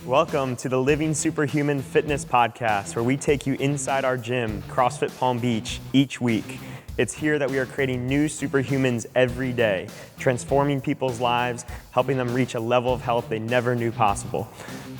Welcome to the Living Superhuman Fitness Podcast, where we take you inside our gym, CrossFit Palm Beach, each week. It's here that we are creating new superhumans every day, transforming people's lives, helping them reach a level of health they never knew possible.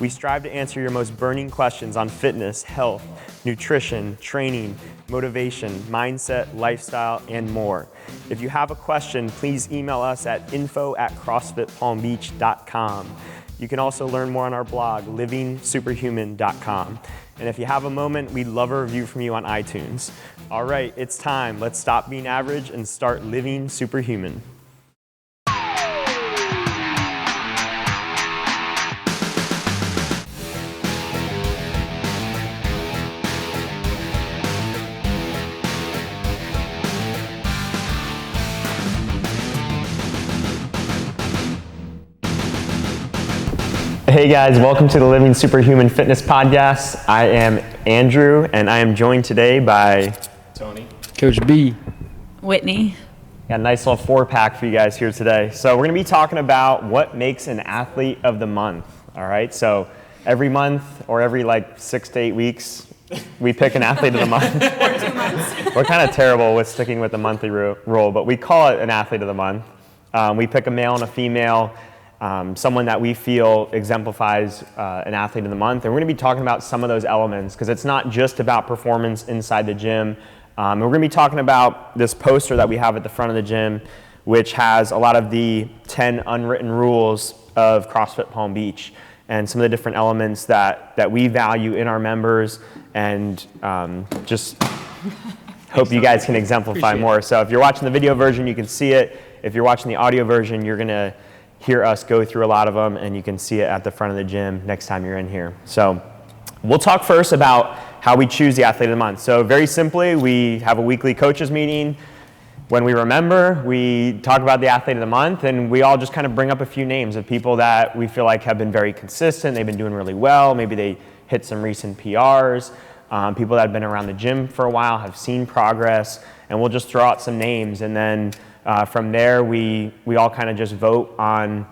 We strive to answer your most burning questions on fitness, health, nutrition, training, motivation, mindset, lifestyle, and more. If you have a question, please email us at info@crossfitpalmbeach.com. You can also learn more on our blog, livingsuperhuman.com. And if you have a moment, we'd love a review from you on iTunes. All right, it's time. Let's stop being average and start living superhuman. Hey guys, welcome to the Living Superhuman Fitness Podcast. I am Andrew, and I am joined today by Tony, Coach B, Whitney. Got a nice little 4-pack for you guys here today. So we're gonna be talking about what makes an athlete of the month. All right, so every month or every 6 to 8 weeks, we pick an athlete of the month. Or 2 months. We're kind of terrible with sticking with the monthly rule, but we call it an athlete of the month. We pick a male and a female. Someone that we feel exemplifies an athlete of the month. And we're going to be talking about some of those elements because it's not just about performance inside the gym. And we're going to be talking about this poster that we have at the front of the gym, which has a lot of the 10 unwritten rules of CrossFit Palm Beach and some of the different elements that we value in our members, and just hope you guys can exemplify more. So if you're watching the video version, you can see it. If you're watching the audio version, you're going to hear us go through a lot of them, and you can see it at the front of the gym next time you're in here. So we'll talk first about how we choose the athlete of the month. So very simply, we have a weekly coaches meeting. When we remember, we talk about the athlete of the month, and we all just kind of bring up a few names of people that we feel like have been very consistent. They've been doing really well. Maybe they hit some recent PRs. People that have been around the gym for a while, have seen progress, and we'll just throw out some names, and then from there, we all kind of just vote on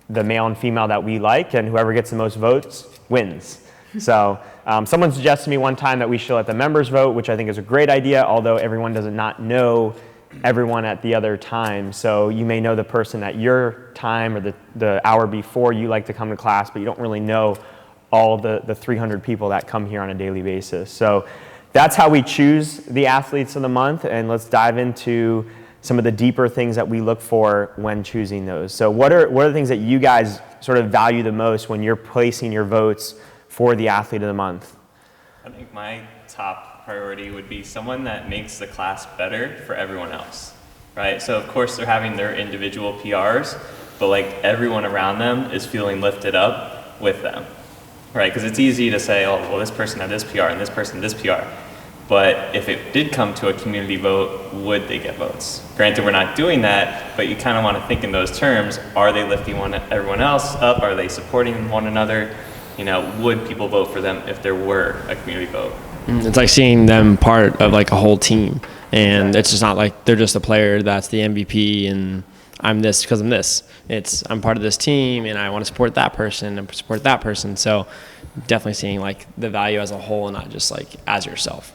the male and female that we like, and whoever gets the most votes wins. So someone suggested to me one time that we should let the members vote, which I think is a great idea, although everyone does not know everyone at the other time. So you may know the person at your time or the hour before you like to come to class, but you don't really know all the 300 people that come here on a daily basis. So that's how we choose the athletes of the month, and let's dive into some of the deeper things that we look for when choosing those. So what are the things that you guys sort of value the most when you're placing your votes for the athlete of the month? I think my top priority would be someone that makes the class better for everyone else, right? So of course they're having their individual PRs, but everyone around them is feeling lifted up with them, right? Because it's easy to say, oh, well, this person had this PR and this person this PR. But if it did come to a community vote, would they get votes? Granted, we're not doing that, but you kind of want to think in those terms. Are they lifting everyone else up? Are they supporting one another? Would people vote for them if there were a community vote? It's like seeing them part of a whole team. And it's just not like they're just a player that's the MVP and I'm this because I'm this. It's I'm part of this team and I want to support that person and support that person. So definitely seeing the value as a whole and not just as yourself.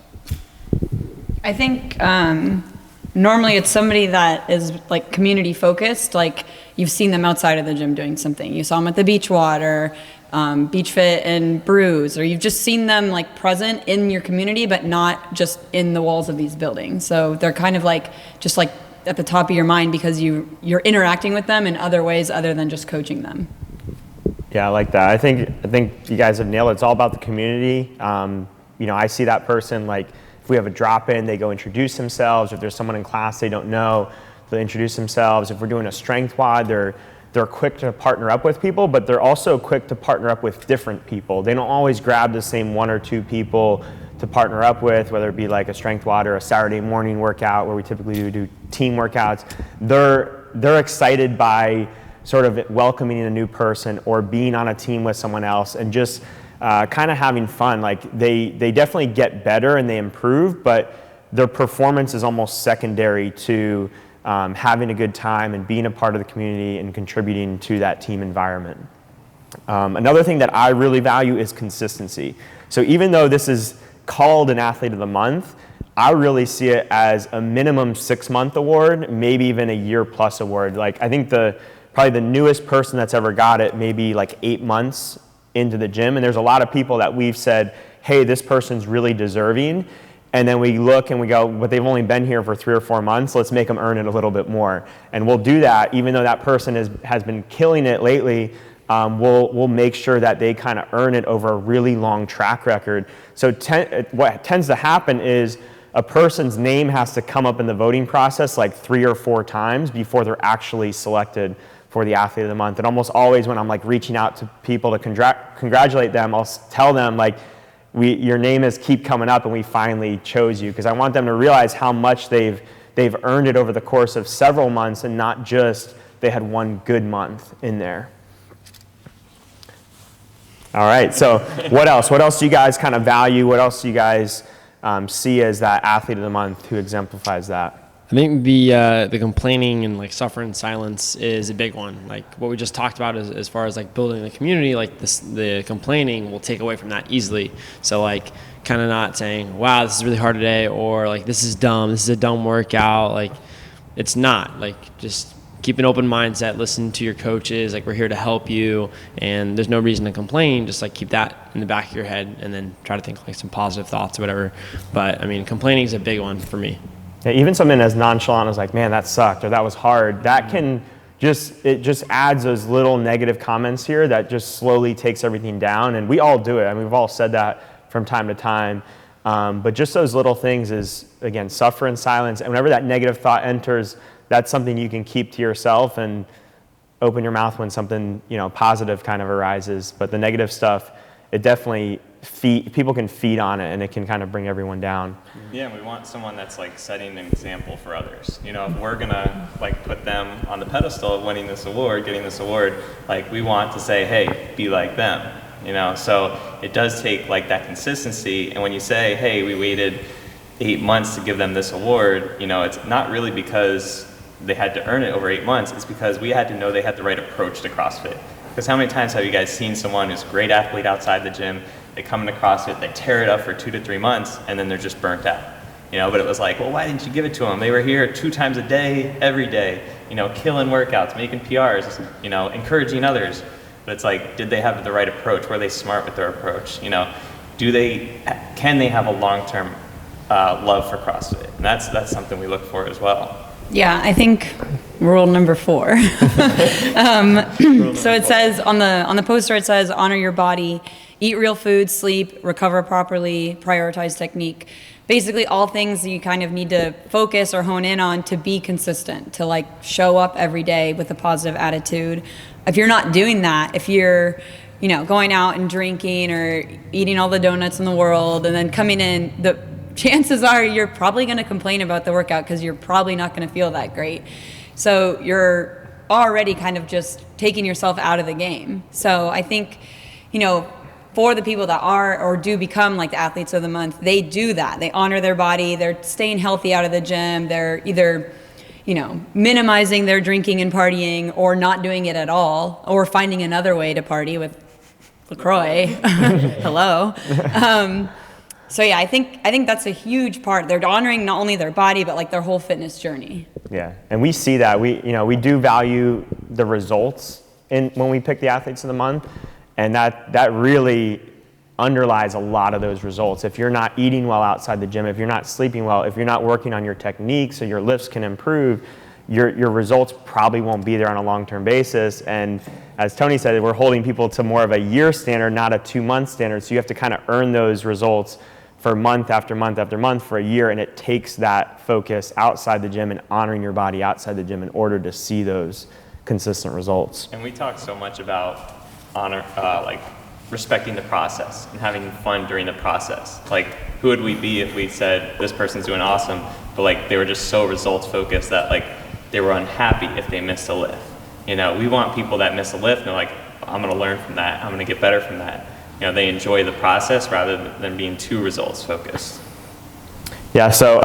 I think normally it's somebody that is community focused. You've seen them outside of the gym doing something. You saw them at the beach water, Beach Fit and Brews, or you've just seen them present in your community, but not just in the walls of these buildings. So they're kind of just at the top of your mind because you're interacting with them in other ways other than just coaching them. Yeah, I like that. I think you guys have nailed it. It's all about the community. I see that person if we have a drop-in, they go introduce themselves. If there's someone in class they don't know, they'll introduce themselves. If we're doing a strength WOD, they're quick to partner up with people, but they're also quick to partner up with different people. They don't always grab the same 1 or 2 people to partner up with, whether it be a strength WOD or a Saturday morning workout where we typically do team workouts. They're excited by sort of welcoming a new person or being on a team with someone else and just kind of having fun. They definitely get better and they improve, but their performance is almost secondary to having a good time and being a part of the community and contributing to that team environment. Another thing that I really value is consistency. So even though this is called an Athlete of the Month, I really see it as a minimum 6-month award, maybe even a year plus award. Like I think probably the newest person that's ever got it, maybe like 8 months into the gym. And there's a lot of people that we've said, hey, this person's really deserving. And then we look and we go, but they've only been here for 3 or 4 months. Let's make them earn it a little bit more. And we'll do that, even though that person has been killing it lately. We'll make sure that they kind of earn it over a really long track record. So what tends to happen is a person's name has to come up in the voting process like 3 or 4 times before they're actually selected for the Athlete of the Month. And almost always when I'm like reaching out to people to congratulate them, I'll tell them like, your name is keep coming up and we finally chose you, because I want them to realize how much they've earned it over the course of several months and not just they had one good month in there. All right, so what else? What else do you guys kind of value? What else do you guys see as that Athlete of the Month who exemplifies that? I think the complaining and like suffering in silence is a big one. Like what we just talked about as far as like building the community, like the complaining will take away from that easily. So like kind of not saying, wow, this is really hard today, or like this is dumb, this is a dumb workout. Like it's not. Like just keep an open mindset, listen to your coaches, like we're here to help you, and there's no reason to complain. Just like keep that in the back of your head and then try to think like some positive thoughts or whatever. But I mean, complaining is a big one for me. Yeah, even something as nonchalant as like, man, that sucked, or that was hard, that it just adds those little negative comments here that just slowly takes everything down. And we all do it. I mean, we've all said that from time to time. But just those little things is, again, suffer in silence. And whenever that negative thought enters, that's something you can keep to yourself and open your mouth when something, positive kind of arises. But the negative stuff, it definitely people can feed on it, and it can kind of bring everyone down. Yeah, we want someone that's like setting an example for others. If we're gonna like put them on the pedestal of winning this award, getting this award, like we want to say, hey, be like them. So it does take like that consistency. And when you say, hey, we waited 8 months to give them this award, it's not really because they had to earn it over 8 months. It's because we had to know they had the right approach to CrossFit. Because how many times have you guys seen someone who's a great athlete outside the gym, they come into CrossFit, they tear it up for 2 to 3 months, and then they're just burnt out. But it was like, well, why didn't you give it to them? They were here 2 times a day, every day, killing workouts, making PRs, encouraging others. But it's like, did they have the right approach? Were they smart with their approach? Can they have a long-term love for CrossFit? And that's something we look for as well. Yeah, I think rule number 4. So it says on the poster, it says, honor your body, eat real food, sleep, recover properly, prioritize technique. Basically all things that you kind of need to focus or hone in on to be consistent, to like show up every day with a positive attitude. If you're not doing that, if you're, going out and drinking or eating all the donuts in the world and then coming in, the chances are you're probably going to complain about the workout because you're probably not going to feel that great. So you're already kind of just taking yourself out of the game. So I think, for the people that are or do become like the Athletes of the Month, they do that. They honor their body. They're staying healthy out of the gym. They're either, minimizing their drinking and partying or not doing it at all, or finding another way to party with LaCroix. Hello. So yeah, I think that's a huge part. They're honoring not only their body, but like their whole fitness journey. Yeah, and we see that. We do value the results when we pick the Athletes of the Month, and that really underlies a lot of those results. If you're not eating well outside the gym, if you're not sleeping well, if you're not working on your technique so your lifts can improve, your results probably won't be there on a long-term basis. And as Tony said, we're holding people to more of a year standard, not a 2-month standard. So you have to kind of earn those results for month after month after month for a year, and it takes that focus outside the gym and honoring your body outside the gym in order to see those consistent results. And we talk so much about respecting the process and having fun during the process. Like, who would we be if we said this person's doing awesome, but like they were just so results focused that like they were unhappy if they missed a lift? We want people that miss a lift and they're like, I'm going to learn from that. I'm going to get better from that. They enjoy the process rather than being too results focused. Yeah, so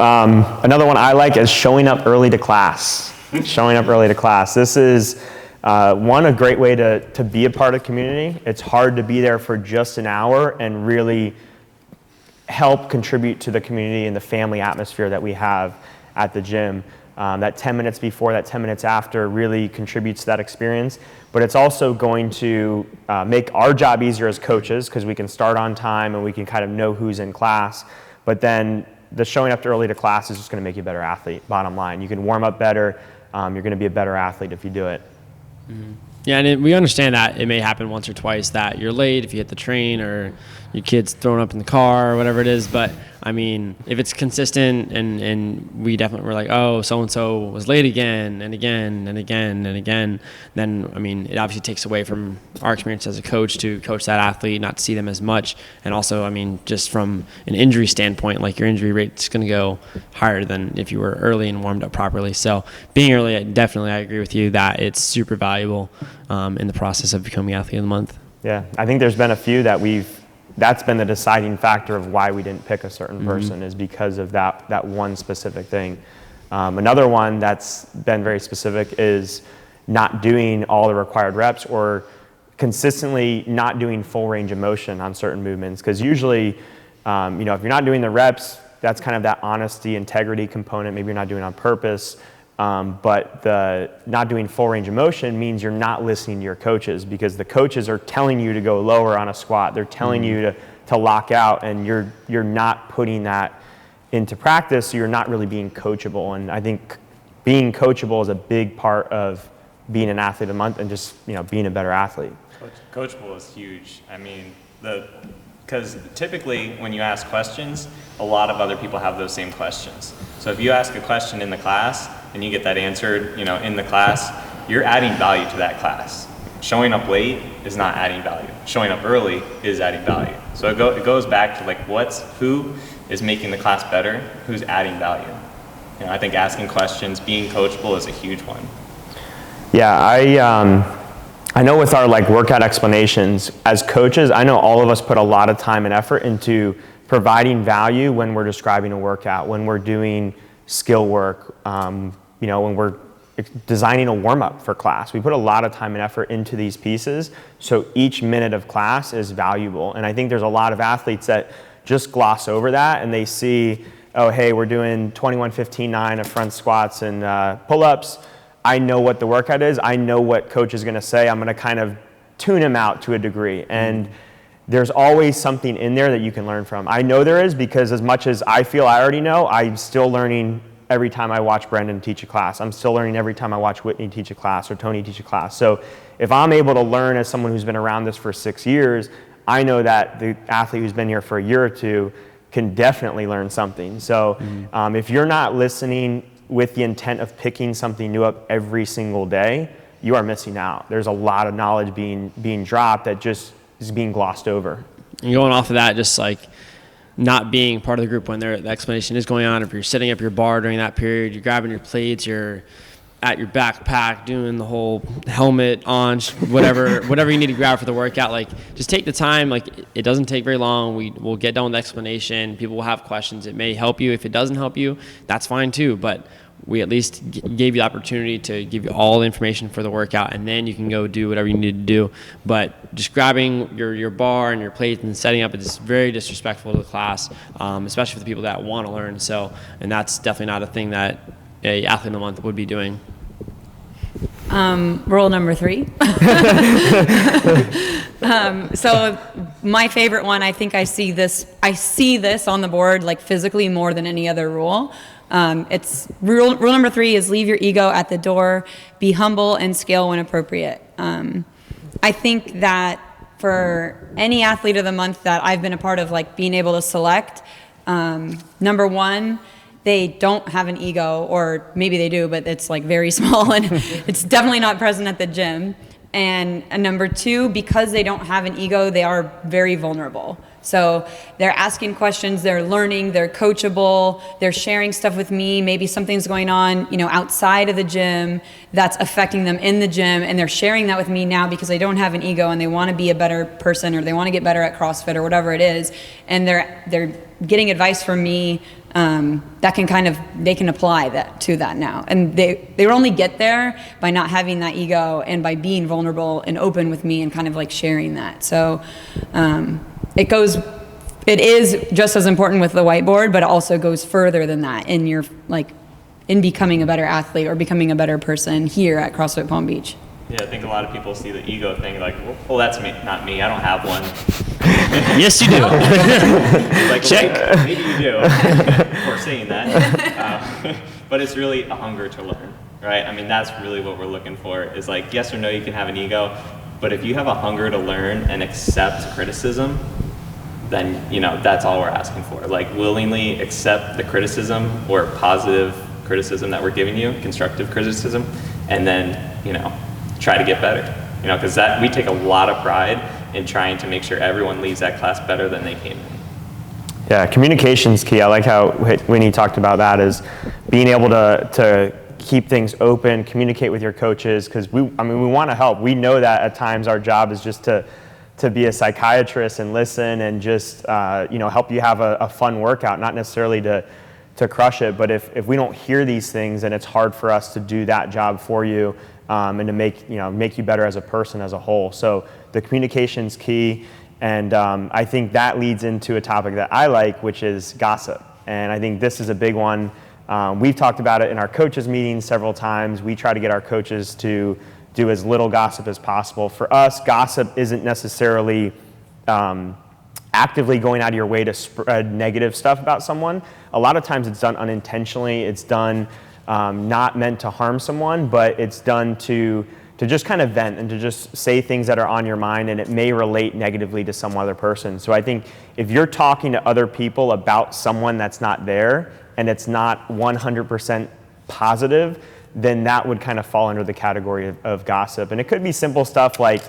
another one I like is showing up early to class. Showing up early to class. This is One, a great way to be a part of the community. It's hard to be there for just an hour and really help contribute to the community and the family atmosphere that we have at the gym. That 10 minutes before, that 10 minutes after really contributes to that experience. But it's also going to make our job easier as coaches because we can start on time and we can kind of know who's in class. But then the showing up early to class is just going to make you a better athlete, bottom line. You can warm up better. You're going to be a better athlete if you do it. Mm-hmm. Yeah, and we understand that it may happen once or twice that you're late if you hit the train or your kid's thrown up in the car or whatever it is. But, I mean, if it's consistent and we definitely were like, oh, so-and-so was late again and again and again and again, then, I mean, it obviously takes away from our experience as a coach to coach that athlete, not to see them as much. And also, I mean, just from an injury standpoint, like your injury rate's going to go higher than if you were early and warmed up properly. So being early, definitely, I agree with you that it's super valuable in the process of becoming Athlete of the Month. Yeah, I think there's been a few that that's been the deciding factor of why we didn't pick a certain person is because of that one specific thing. Another one that's been very specific is not doing all the required reps or consistently not doing full range of motion on certain movements. Because usually, if you're not doing the reps, that's kind of that honesty, integrity component. Maybe you're not doing it on purpose. But the not doing full range of motion means you're not listening to your coaches because the coaches are telling you to go lower on a squat. They're telling you to lock out, and you're not putting that into practice, so you're not really being coachable. And I think being coachable is a big part of being an Athlete of the Month and just being a better athlete. Coachable is huge. I mean, because typically when you ask questions, a lot of other people have those same questions. So if you ask a question in the class and you get that answered, in the class, you're adding value to that class. Showing up late is not adding value. Showing up early is adding value. So it goes back to who is making the class better, who's adding value. I think asking questions, being coachable is a huge one. Yeah, I know with our workout explanations as coaches, I know all of us put a lot of time and effort into providing value when we're describing a workout, when we're doing skill work, when we're designing a warm-up for class. We put a lot of time and effort into these pieces, so each minute of class is valuable. And I think there's a lot of athletes that just gloss over that and they see, oh, hey, we're doing 21-15-9 of front squats and pull-ups. I know what the workout is. I know what coach is going to say. I'm going to kind of tune him out to a degree. And there's always something in there that you can learn from. I know there is because as much as I feel I already know, I'm still learning every time I watch Brendan teach a class. I'm still learning every time I watch Whitney teach a class or Tony teach a class. So if I'm able to learn as someone who's been around this for 6 years, I know that the athlete who's been here for a year or two can definitely learn something. So if you're not listening with the intent of picking something new up every single day, you are missing out. There's a lot of knowledge being dropped that just is being glossed over. And going off of that, just not being part of the group when the explanation is going on, if you're setting up your bar during that period, you're grabbing your plates, you're at your backpack doing the whole helmet on, whatever you need to grab for the workout, just take the time. It doesn't take very long. We'll get done with the explanation. People will have questions. It may help you. If it doesn't help you, that's fine too. But we at least gave you the opportunity to give you all the information for the workout, and then you can go do whatever you need to do. But just grabbing your bar and your plates and setting up is very disrespectful to the class, especially for the people that want to learn. So, and that's definitely not a thing that a Athlete of the Month would be doing. Rule number 3. So my favorite one, I think I see this on the board physically more than any other rule. It's rule number 3 is leave your ego at the door, be humble and scale when appropriate. I think that for any Athlete of the Month that I've been a part of, being able to select, number 1, they don't have an ego, or maybe they do, but it's very small and it's definitely not present at the gym. And number 2, because they don't have an ego, they are very vulnerable. So they're asking questions, they're learning, they're coachable, they're sharing stuff with me. Maybe something's going on, outside of the gym that's affecting them in the gym, and they're sharing that with me now because they don't have an ego and they want to be a better person, or they want to get better at CrossFit or whatever it is. And they're getting advice from me that can they can apply that to that now. And they only get there by not having that ego and by being vulnerable and open with me and kind of like sharing that. So it is just as important with the whiteboard, but it also goes further than that in your in becoming a better athlete or becoming a better person here at CrossFit Palm Beach. Yeah, I think a lot of people see the ego thing like, well, that's me, not me. I don't have one. Yes, you do. Like, check. Well, maybe you do. For saying that, but it's really a hunger to learn, right? I mean, that's really what we're looking for. Is like, yes or no, you can have an ego, but if you have a hunger to learn and accept criticism, then that's all we're asking for. Like, willingly accept the criticism or positive criticism that we're giving you, constructive criticism, and then try to get better, because we take a lot of pride in trying to make sure everyone leaves that class better than they came in. Yeah, communication's key. I like how Winnie talked about that, is being able to keep things open, communicate with your coaches, because we want to help. We know that at times our job is just to be a psychiatrist and listen and just help you have a fun workout, not necessarily to crush it. But if we don't hear these things, then it's hard for us to do that job for you. And to make you better as a person as a whole. So the communication's key, and I think that leads into a topic that I like, which is gossip. And I think this is a big one. We've talked about it in our coaches meetings several times. We try to get our coaches to do as little gossip as possible. For us, gossip isn't necessarily actively going out of your way to spread negative stuff about someone. A lot of times it's done unintentionally. It's done not meant to harm someone, but it's done to just kind of vent and to just say things that are on your mind, and it may relate negatively to some other person. So I think if you're talking to other people about someone that's not there and it's not 100% positive, then that would kind of fall under the category of gossip. And it could be simple stuff like,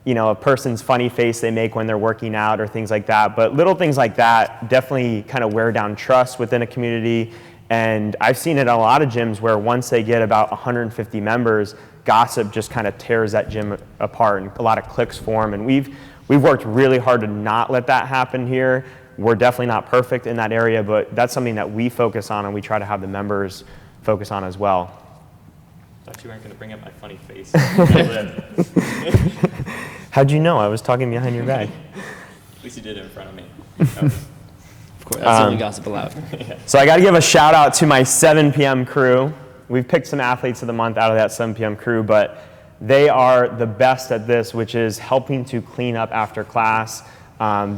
a person's funny face they make when they're working out or things like that. But little things like that definitely kind of wear down trust within a community. And I've seen it in a lot of gyms where once they get about 150 members, gossip just kind of tears that gym apart, and a lot of cliques form. And we've worked really hard to not let that happen here. We're definitely not perfect in that area, but that's something that we focus on and we try to have the members focus on as well. I thought you weren't going to bring up my funny face. How'd you know? I was talking behind your back. At least you did it in front of me. Of course, that's only gossip allowed. So I got to give a shout out to my 7 p.m. crew. We've picked some athletes of the month out of that 7 p.m. crew, but they are the best at this, which is helping to clean up after class.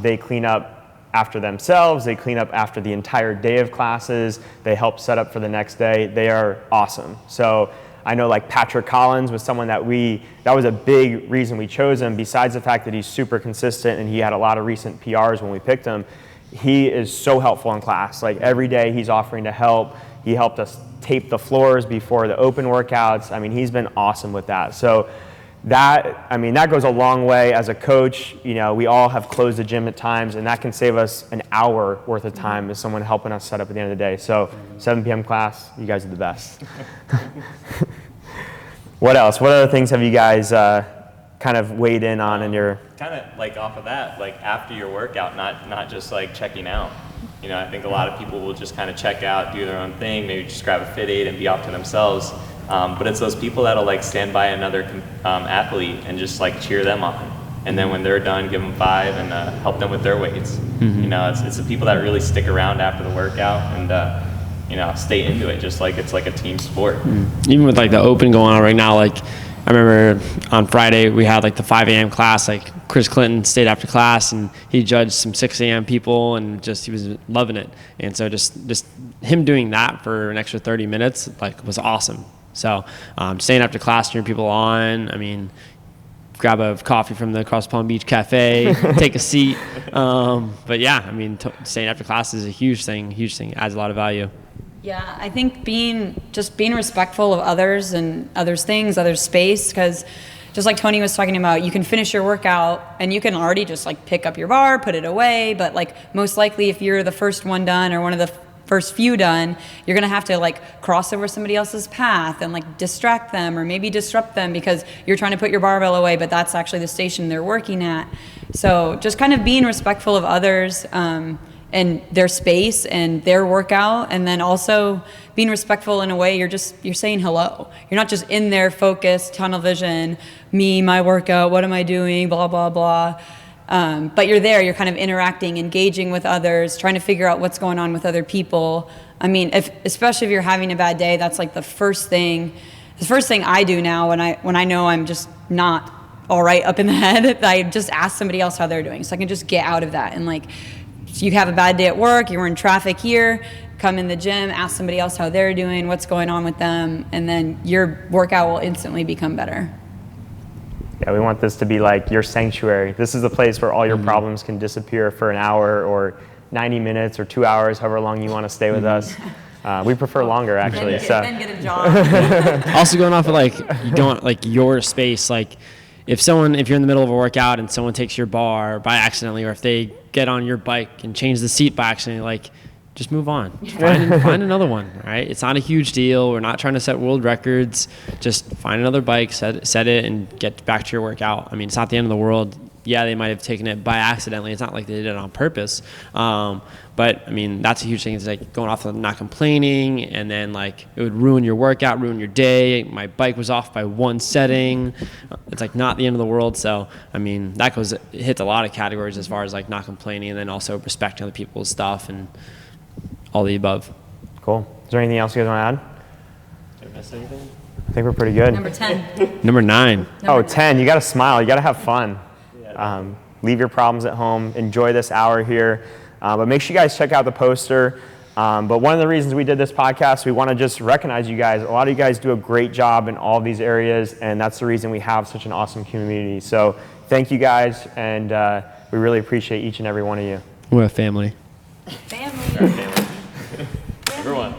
They clean up after themselves. They clean up after the entire day of classes. They help set up for the next day. They are awesome. So I know like Patrick Collins was someone that was a big reason we chose him, besides the fact that he's super consistent and he had a lot of recent PRs when we picked him. He is so helpful in class. Like every day he's offering to help. He helped us tape the floors before the open workouts. I mean, he's been awesome with that. So that goes a long way as a coach. We all have closed the gym at times, and that can save us an hour worth of time as someone helping us set up at the end of the day. So 7 p.m. class, you guys are the best. What else? What other things have you guys kind of weighed in on in your... Kind of like off of that, like after your workout, not just like checking out. I think a lot of people will just kind of check out, do their own thing, maybe just grab a Fit Aid and be off to themselves. But it's those people that'll like stand by another athlete and just like cheer them on. And then when they're done, give them 5 and help them with their weights. Mm-hmm. It's the people that really stick around after the workout and stay into it, just like it's like a team sport. Even with like the open going on right now, like I remember on Friday we had like the 5 a.m. class. Like Chris Clinton stayed after class and he judged some 6 a.m. people, and he was loving it. And so just him doing that for an extra 30 minutes like was awesome. So staying after class, cheering people on. I mean, grab a coffee from the Cross Palm Beach Cafe, take a seat. But yeah, I mean, staying after class is a huge thing, adds a lot of value. Yeah, I think being respectful of others and others' things, others' space, because just like Tony was talking about, you can finish your workout and you can already just like pick up your bar, put it away, but like most likely if you're the first one done or one of the first few done, you're gonna have to like cross over somebody else's path and like distract them or maybe disrupt them because you're trying to put your barbell away, but that's actually the station they're working at. So just kind of being respectful of others, and their space and their workout, and then also being respectful in a way you're saying hello. You're not just in there focused, tunnel vision, me, my workout, what am I doing, blah, blah, blah. But you're there, you're kind of interacting, engaging with others, trying to figure out what's going on with other people. I mean, especially if you're having a bad day, that's like the first thing I do now when I know I'm just not all right up in the head. I just ask somebody else how they're doing, so I can just get out of that. And like, you have a bad day at work, you're in traffic here, come in the gym, ask somebody else how they're doing, what's going on with them, and then your workout will instantly become better. Yeah, we want this to be like your sanctuary. This is the place where all your problems can disappear for an hour or 90 minutes or 2 hours, however long you want to stay with us. We prefer longer, actually. Then get a job. Also going off of like, you don't like your space, like if you're in the middle of a workout and someone takes your bar by accidentally, or if they get on your bike and change the seat by accident, like, just move on. Find another one, right? It's not a huge deal. We're not trying to set world records. Just find another bike, set it, and get back to your workout. I mean, it's not the end of the world. Yeah, they might have taken it by accidentally. It's not like they did it on purpose. But, I mean, that's a huge thing. It's like going off of not complaining, and then, like, it would ruin your workout, ruin your day. My bike was off by one setting. It's, like, not the end of the world. So, I mean, that hits a lot of categories as far as, like, not complaining, and then also respecting other people's stuff and all the above. Cool. Is there anything else you guys want to add? Did I miss anything? I think we're pretty good. Number 10. Number 9. Oh, 10. You got to smile. You got to have fun. Leave your problems at home. Enjoy this hour here. But make sure you guys check out the poster. But one of the reasons we did this podcast, we want to just recognize you guys. A lot of you guys do a great job in all of these areas, and that's the reason we have such an awesome community. So thank you guys, and we really appreciate each and every one of you. We're a family. Family. Everyone.